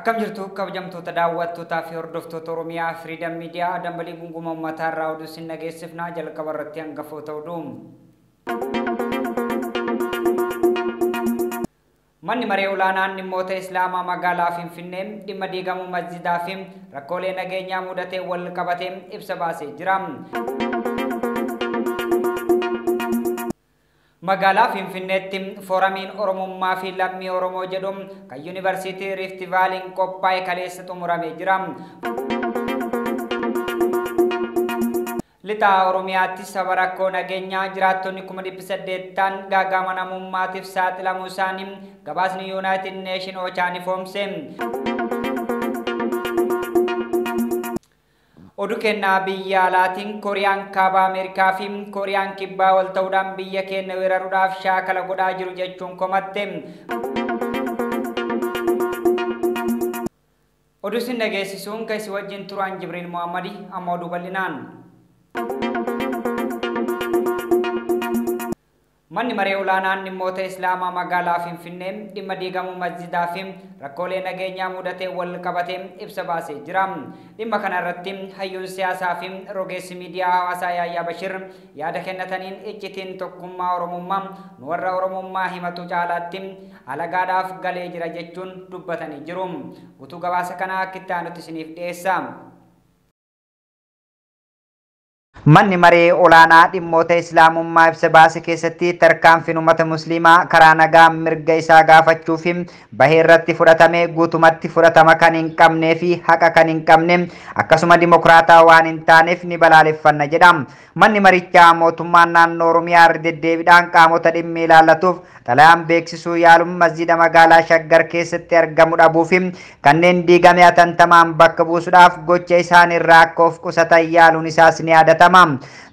Akkam jirtu kabajamtoota daawwattootaa fi hordoftoota Oromiyaa Freedom Media dambalii gunguma uummataa irraa oduu isin dhageessifnaa jalqaba irratti hangafoota oduu. Manni maree olaanaan dhimmoota Islaamaa magaalaa Finfinnee dhimma diigamuu masjidaa fi rakkoolee nageenyaa mudatee wal qabatee ibsa baasee jira. Magaalaa Finfinneetti fooramiin Oromummaa fi lammii Oromoo jedhuun kan Yuunivarsiitii Rift Vaaliin qophaa'e kaleessa xumuramee jira. Lixa Oromiyaatti saba rakkoo nageenyaa jiraattonni 1800 gaagama namummaatiif saaxilamuu isaanii gabaasni United Nation Ochaan ifoomse. Oduu kennaa biyya alaatiin Kooriyaan kaabaa Ameerikaa fi Kooriyaan kibbaa wal ta'uudhaan biyya keenya weeraruudhaaf shaakala godhaa jiru jechuun komatte. Oduu isin dhageessisuun kan isin wajjin turaan Jibriil Muhammadi amma oduu bal'inaan. Manni maree olaanaan dhimmoota Islaamaa magaalaa Finfinnee dhimma diigamuu masjidaa fi rakkoolee nageenyaa mudatee wal qabatee ibsa baasee jira. Dhimma kana irratti hayyuun siyaasaa fi rogeessi miidiyaa hawaasaa Yaayyaa Bashir yaada kennataniin iccitiin tokkummaa Oromummaa nu warra Oromummaa himatu caalaatti alagaadhaaf galee jira jechuun dubbatanii jiru. Utuu gabaasa kanaa akka itti aanutti isiniif dhiyeessa. Manni maree olaanaa dhimmoota Islaamummaa ibsa baase keessatti tarkaanfiin uummata Musliimaa karaa nagaa mirga isaa gaafachuu fi bahee irratti fudhatame guutumatti fudhatama kan hin qabnee fi haqa kan hin qabne akkasuma dimokiraataa waan hin taaneef ni balaaleffanna jedha. Manni marichaa mootummaan naannoo Oromiyaa deddeebiidhaan qaamota dhimmi ilaallatuuf xalayaan beeksisuu yaaluun masjida magaalaa Shaggar keessatti argamu dhabuu fi kanneen diigame hatantamaan bakka buusuudhaaf gocha isaaniirraa akka of qusatan yaaluun isaas ni yaadatama.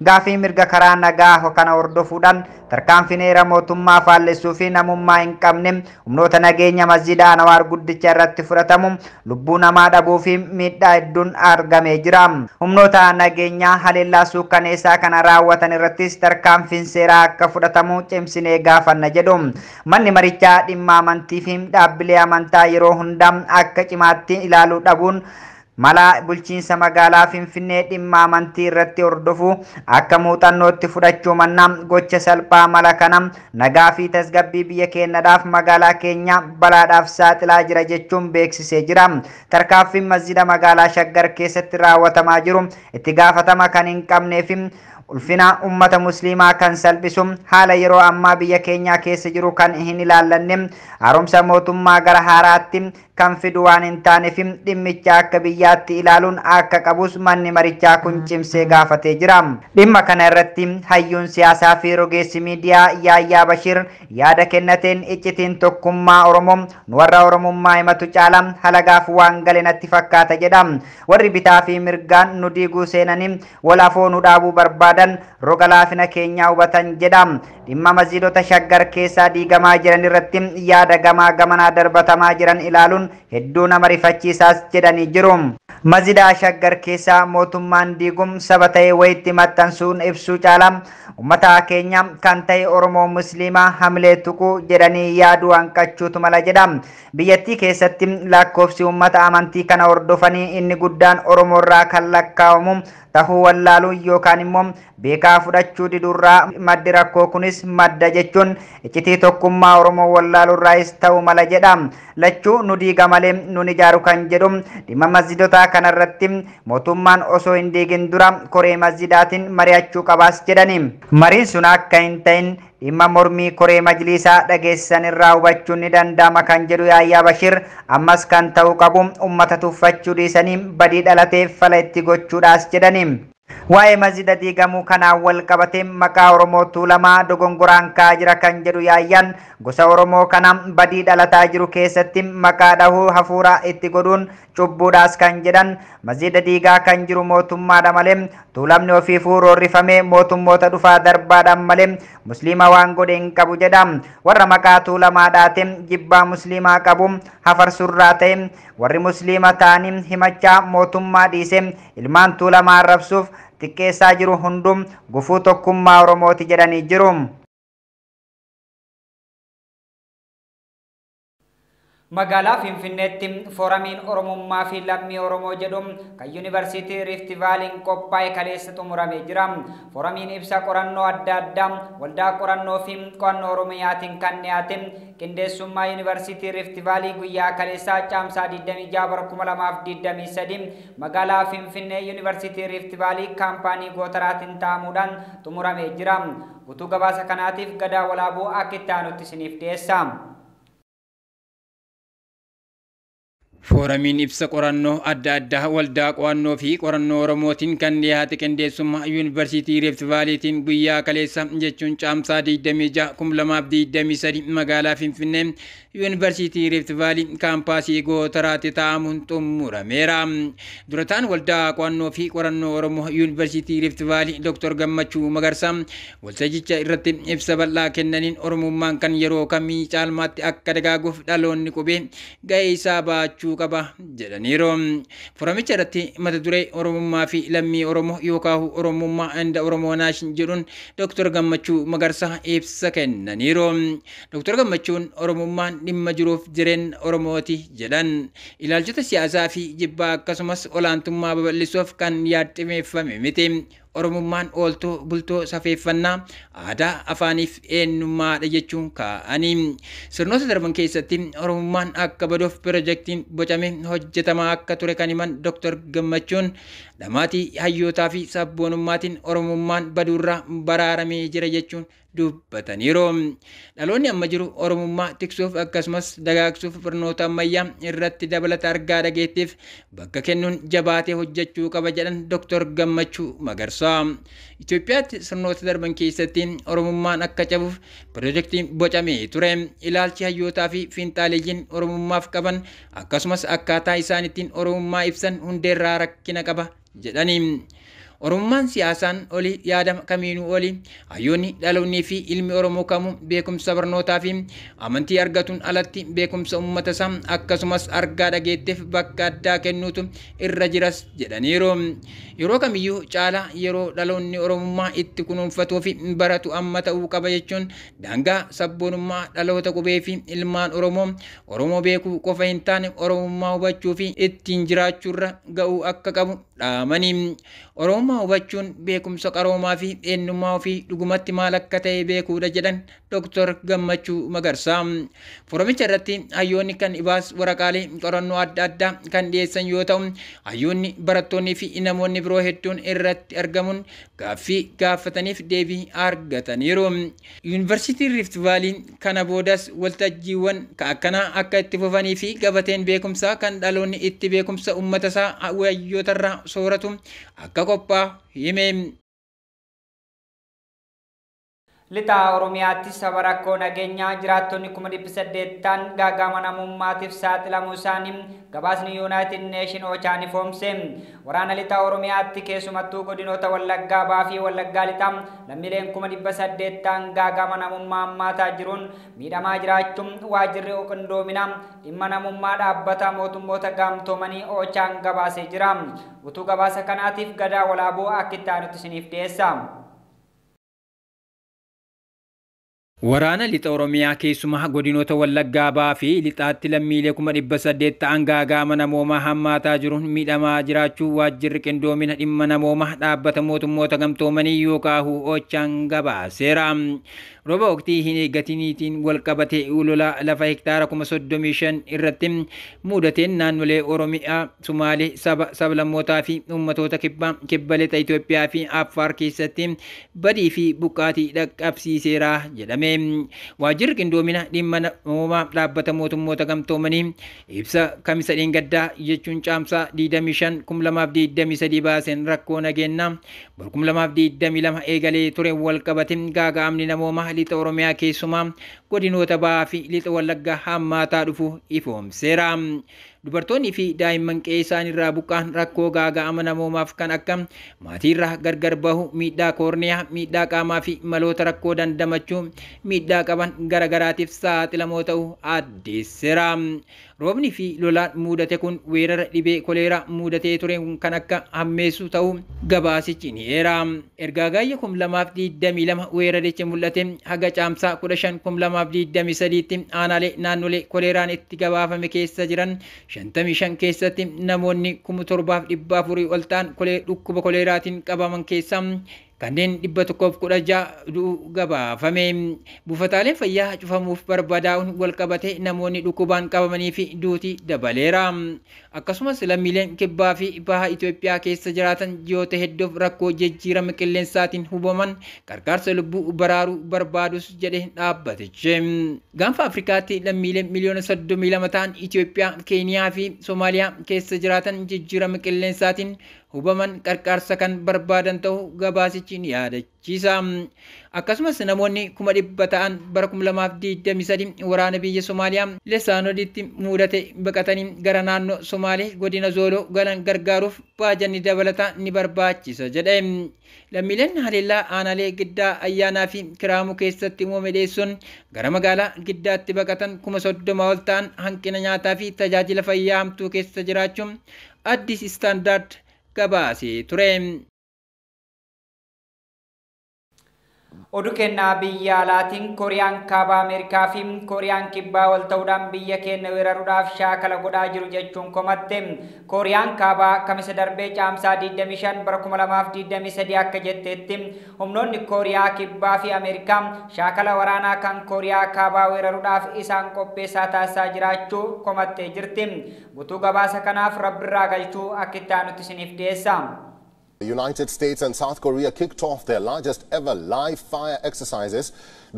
Gaafii mirga karaa nagaa kana hordofuudhaan tarkaanfiin heera mootummaa faallessuu fi namummaa hin qabne humnoota nageenya masjida Anwaar guddicha irratti fudhatamu lubbuu namaa dhabuu fi miidhaa hedduun argamee jira. Humnoota nageenyaa haleellaa suukkaneessaa kana raawwatan irrattis tarkaanfiin seeraa akka fudhatamu cimsinee gaafanna jedhu. Manni marichaa dhimma amantii fi dhaabbilee amantaa yeroo hundaa akka cimaatti ilaaluu dhabuun mala bulchiinsa magaalaa Finfinnee dhimma amantii irratti hordofu akka muuxannootti fudhachuu mannaa gocha salphaa mala kana nagaa fi tasgabbii biyya keenyaaf magaalaa keenya balaadhaaf saaxilaa jira jechuun beeksisee jira. Tarkaanfiin masjida magaalaa Shaggar keessatti raawwatamaa jiru itti gaafatama kan hin qabnee fi ulfina ummata musliimaa kan salphisu haala yeroo ammaa biyya keenyaa keessa jiru kan hin ilaallanne haaromsa mootummaa gara haaraatti kan fidu waan hin taaneef dhimmicha akka biyyaatti ilaaluun akka qabus manni marichaa kun cimsee gaafatee jira. Dhimma kana irratti hayyuun siyaasaa fi rogeessi miidiyaa Yaayyaa Bashir yaada kennateen iccitiin tokkummaa Oromoo nu warra Oromummaa himatu caala halagaaf waan gale natti fakkaata jedha. Warri bitaa fi mirgaan nu diiguu seenanii wal afoo nu dhaabuu barbaadan roga laafina keenyaa hubatan jedha. Dhimma masjidota Shaggar keessaa diigamaa jiran irratti yaada gamaa gamanaa darbatamaa jiran ilaaluun hedduu nama rifachiisaas jedhanii jiru. Masjida Shaggar keessaa mootummaan diigum saba ta'e wayitti maxxansuun ibsuu caala ummata keenya kan ta'e Oromoo Musliimaa hamilee tuquu jedhanii yaaduu hanqachuutu mala jedha. Biyyattii keessatti lakkoofsi ummata amantii kana hordofanii inni guddaan Oromoo irraa kan lakkaa'amu tahuu wallaaluu yookaan immoo beekaa fudhachuu didurraa maddi rakkoo kunis madda jechuun iccitii tokkummaa Oromoo wallaaluurraayis ta'uu mala jedha. Lachuu nu diiga malee nun ijaaru kan jedhu dhimma masjidota kanarratti mootummaan osoo hin diigin dura koree masjidaatiin mari'achuu qabaas jedhani. Mariin sun akka hin ta'in dhimma mormii koree majlisaa dhageessisan irraa hubachuun ni danda'ama kan jedhu Yaayyaa Bashir ammas kan ta'uu qabu ummata tuffachuu dhiisanii badii dhalateef fala itti gochuudhaas jedhani. Waa'ee masjida diigamuu kanaan wal qabatee maqaa Oromoo Tuulamaa dogongoraan ka'aa jira kan jedhu Yaayyaan gosa Oromoo kana badii dhalataa jiru keessatti maqaa dhahuu hafuura itti godhuun cubbuudhaas kan jedhan masjida diigaa kan jiru mootummaadha malee Tuulamni ofiifuu roorrifamee mootummoota dhufaa darbaadhaan malee musliima waan godhe hin qabu jedha. Warra maqaa Tuulamaadhaatiin jibbaa musliimaa qabu hafarsurraa ta'e warri musliima ta'anii himachaa mootummaa dhiisee ilmaan Tuulamaa arrabsuuf xiqqeessaa jiru hundum gufuu tokkummaa Oromooti jedhanii jiru. Magaalaa Finfinneetti fooramiin Oromummaa fi lammii Oromoo jedhum kan Yuunivarsiitii Rift Vaaliin qophaa'e kaleessa xumuramee jira. Fooramiin ibsa qorannoo adda addaa waldaa qorannoo fi qo'annoo Oromiyaatiin kan dhiyaate qindeessummaa Yuunivarsiitii Rift Vaalii guyyaa kaleessaa caamsaa 26/2023 magaalaa Finfinnee Yuunivarsiitii Rift Vaalii kaampaanii Gootaraatiin ta'amuudhaan xumuramee jira. Guutuu gabaasa kanaatiif Gadaa Walaabuu akka itti aanutti isiniif dhiyeessa. Fooramiin ibsa qorannoo adda addaa waldaa qo'annoo fi qorannoo Oromootiin kan dhiyaate qindeessummaa Yuunivarsiitii Rift Vaaliitiin guyyaa kaleessa jechuun caamsaa 26/2023 magaalaa Finfinnee Yuunivarsiitii Rift Vaalii kaampaasii Gootaraatti ta'amuun xumurameera. Durataan waldaa qo'annoo fi qorannoo Oromoo Yuunivarsiitii Rift Vaalii Dr. Gammachuu Magarsaa waltajjicha irratti ibsa bal'aa kennaniin Oromummaan kan yeroo kamii caalmaatti akka dagaaguuf dhaloonni qubee ga'ee isaa baachuu qaba jedhaniiru. Fooramicha irratti mata duree Oromummaa fi lammii Oromoo yookaan Oromummaa and Oromoo Naashin jedhuun Dr. Gammachuu Magarsaa ibsa kennaniiru. Dr. Gammachuun Oromummaan dhimma jiruuf jireenya Oromooti jedhan. Ilaalchota siyaasaa fi jibbaa akkasumas olaantummaa babal'isuuf kan yaadameeffame miti. Oromummaan ooltuu bultoo safeeffannaa aadaa afaaniif eenyummaadha jechuun kaa'anii. Sirnoota darban keessatti Oromummaan akka baduuf piroojeektiin bocame hojjetamaa akka ture kan himan Dr. Gammachuun dhamaatii hayyootaa fi sabboonummaatiin Oromummaan baduurraa baraaramee jira jechuun dubbataniiru. Dhaloonni amma jiru Oromummaa tiksuuf akkasumas dagaagsuuf barnoota ammayyaa irratti dabalata argaa dhageettiif bakka kennuun jabaatee hojjechuu qaba jedhan Dr. Gammachuu Magarsaa. Itoophiyaatti sirnoota darban keessatti Oromummaan akka cabuuf piroojeektiin bocamee ture. Ilaalchi hayyootaa fi fiinxaaleeyyiin Oromummaaf qaban akkasumas akkaataa isaan ittiin Oromummaa ibsan hundeerraa rakkina qaba jedhani. Oromummaan siyaasaan oli yaada kamiinuu oli hayyoonni dhaloonnii fi ilmi Oromoo kamuu beekumsa barnootaa fi amantii argatuun alatti beekumsa uummata isaa akkasumas argaa dhageettiif bakka addaa kennuutu irra jiras jedhaniiru. Yeroo kamiyyuu caalaa yeroo dhaloonni Oromummaa itti kunuunfatuu fi baratu amma ta'uu qaba jechuun daangaa sabboonummaa dhaloota qubee fi ilmaan Oromoo beekuu qofa hin taane Oromummaa hubachuu fi ittiin jiraachuurra ga'uu akka qabu dhaamanii. Oromummaa hubachuun beekumsa qaroomaa fi eenyummaa ofii dhugumatti maal akka ta'e beekuudha jedhan Dr. Gammachuu Magarsaa. Fooramicha irratti hayyoonni kan ibaas waraqaalee qorannoo adda addaa kan dhiyeessan yoo ta'u, hayyoonni barattoonnii fi namoonni biroo hedduun irratti argamuun gaaffii gaafataniif deebii argataniiru. Yuunivarsiitii Rift Vaaliin kana boodas waltajjiiwwan akkanaa akka itti fufanii fi gabateen beekumsaa kan dhaloonni itti beekumsa uummata isaa hayyootarraa sooratu akka qophaa'u hime. Lixa Oromiyaatti saba rakkoo nageenyaa jiraattonni 1800 gaagama namummaatiif saaxilamuu isaanii gabaasni Yuunaayitid Neeshin Ochaan ifoomse. Waraana lixa Oromiyaatti keessumattuu godinoota Wallaggaa Bahaa fi Wallaggaa Lixaa lammiileen 1800 gaagama namummaa hammaataa jiruun miidhamaa jiraachuun waajjirri qindoomina dhimma namummaa dhaabbata mootummoota gamtoomanii Ochaan gabaasee jira. Guutuu gabaasa kanaatiif Gadaa Walaabuu akka itti aanutti isiniif dhiyeessa. Waraana lixa Oromiyaa keessumaa godinoota Wallaggaa Bahaa fi Lixaatti lammiilee 1800 ta'an gaagama namoomaa hammaataa jiruun miidhamaa jiraachuu waajjirri qindoomina dhimma namoomaa dhaabbata mootummoota gamtoomanii yookaan Ochaan gabaaseera. Roba waqtii hin eeggatiniitiin wal qabatee ulolaa lafa hektaara 35,000 irratti mudateen naannolee Oromiyaa, Sumaalee, sablammootaa fi uummatoota kibba lixa Itoophiyaa fi Affaar keessatti badii fi buqqaatii dhaqqabsiiseera jedhame. Waajjirri qindoomina dhimma namoomaa dhaabbata mootummoota gamtoomanii ibsa kamisa dheengaddaa jechuun caamsaa 25/2023 baaseen rakkoo nageenyaa 2022 eegalee ture wal qabateen gaaga'amni namoomaa lixa Oromiyaa keessumaa godinoota Bahaa fi lixa Wallaggaa hammaataa dhufu ifoomseera. Dubartoonni fi daa'imman qe'ee isaaniirraa buqqaan rakkoo gaaga'ama namoomaaf kan akka maatiirraa gargar bahu, miidhaa koorniyaa, miidhaa qaamaa fi maloota rakkoo dandamachuu miidhaa qaban garagaraatiif saaxilamoo ta'uu addeesseera. roobni fi lolaan mudate kun weerara dhibee koleeraa mudatee ture kan akka hammeessu ta'uu gabaasichi ni eera. Erga hagayya 2022 weerarichi mul'ate haga caamsaa 15 2023tti aanaalee naannolee koleeraan itti gabaafame keessa jiran 55 keessatti namoonni 7,400 ol ta'an dhukkuba koleeraatiin qabaman keessaa kanneen 116 gabaafame. Buufataaleen fayyaa cufamuuf barbadaa'uun wal qabate namoonni dhukkubaan qabamanii fi duutii dabaleera. Akkasumas lammiileen kibbaa fi baha Itoophiyaa keessa jiraatan ji'oota hedduuf rakkoo jijjiirama qilleensaatiin hubaman gargaarsa lubbuu baraaruu barbaadus jedhe dhaabbatichi. Gaanfa Afrikaatti lammiileen miliyoona 32 ta'an Itoophiyaa, Keeniyaa fi Soomaaliyaa keessa jiraatan jijjiirama qilleensaatiin hubaman gargaarsa kan barbaadan ta'uu gabaasichi ni yaadachiisa. Akkasumas namoonni 100,000 ta'an bara 2023 waraana biyya Soomaaliyaa Lesaanoditti mudate baqatanii gara naannoo Somaalee godina Zooloo galan gargaaruuf baajanni dabalataa ni barbaachisa jedhe. Lammiileen haleellaa aanaalee Giddaa, Ayyaanaa fi Kiraamuu keessatti uumame dheessuun gara magaalaa Giddaatti baqatan 30,000 ol ta'an hanqina nyaataa fi tajaajila fayyaa hamtuu keessa jiraachuun Addis Istaandaard gabaasee ture. Oduu kennaa biyya alaatiin Kooriyaan kaabaa Ameerikaa fi Kooriyaan kibbaa wal ta'uudhaan biyya keenya weeraruudhaaf shaakala godhaa jiru jechuun komatte. Kooriyaan kaabaa kamisa darbee caamsaa 25 bara 2023 akka jetteetti humnoonni Kooriyaa kibbaa fi Ameerikaa shaakala waraanaa kan Kooriyaa kaabaa weeraruudhaaf isaan qopheessaa taasisaa jiraachuu komattee jirti. Guutuu gabaasa kanaaf Rabbirraa galchuu akka itti aanutti isiniif dhiyeessa. The United States and South Korea kicked off their largest ever live fire exercises.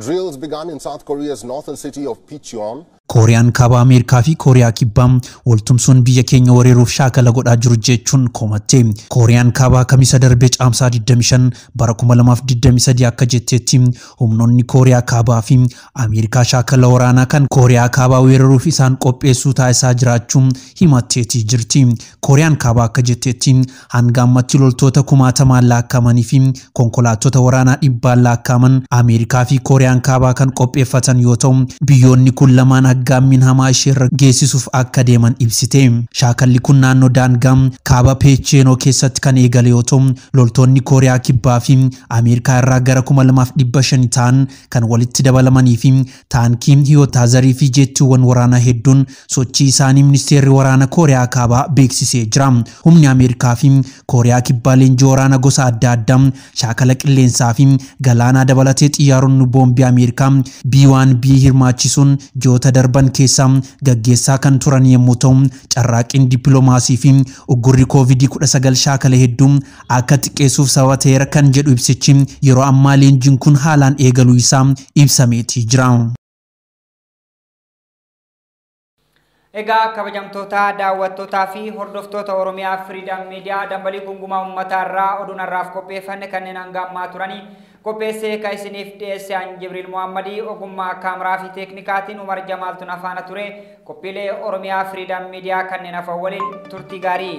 Drills began in South Korea's northern city of Picheon. Kooriyaan kaabaa Ameerikaa fi Kooriyaa kibbaa waltumsuun biyya keenya weeraruuf shaakala godhaa jiru jechuun komatte. Kooriyaan kaabaa kamisa darbee caamsaa 25 bara 2023 akka jetteetti humnoonni Kooriyaa kaabaa fi Ameerikaa shaakala waraanaa kan Kooriyaa kaabaa weeraruuf isaan qopheessuu taasisaa jiraachuun himatteetii jirti. Kooriyaan kaabaa akka jetteetti hanga ammatti loltoota 1,000 lakkaa'amanii fi konkolaattota waraanaa 100 lakkaa'aman Ameerikaa fi Kooriyaan kaabaa kan qopheeffatan yoo ta'u biyyoonni kun lamaan aggaammin hamaa isheerra geessisuuf akka deeman ibsite. Shaakalli kun naannoo daangaa kaaba Peecheenoo keessatti kan eegale yoo ta'u loltoonni Kooriyaa kibbaa fi Ameerikaa irraa gara 2,500 ta'an kan walitti dabalamanii fi taankii Hiyootazarii fi jeettiiwwan waraanaa hedduun sochii isaanii ministeerri waraana Kooriyaa kaabaa beeksisee jira. Humni Ameerikaa fi Kooriyaa kibbaa leenjii waraana gosa adda addaa shaakala qilleensaa fi galaanaa dabalatee xiyyaaronni boombii Ameerikaa B1B hirmaachisuun ji'oota darban keessa gaggeessaa kan turan yommuu ta'u carraaqiin dippiloomaasii fi uggurri COVID-19 shaakala hedduu akka xiqqeessuuf sababa ta'eera kan jedhu ibsichi yeroo ammaa leenjiin kun haalaan eegaluu isaa ibsameetii jira. Egaa kabajamtoota daawwattootaa fi hordoftoota Oromiyaa Freedom Media dambalii gungumaa uummataa irraa oduu narraaf qopheeffanne kanneen hanga ammaa turanii qopheessee kan isiniif dhiyeesse an Jibriil Muhammadii ogummaa kaameraa fi teeknikaatiin Umar Jamaaltuun afaana ture qophiilee Oromiyaa Freedom Media kanneen hafan waliin turtii gaarii.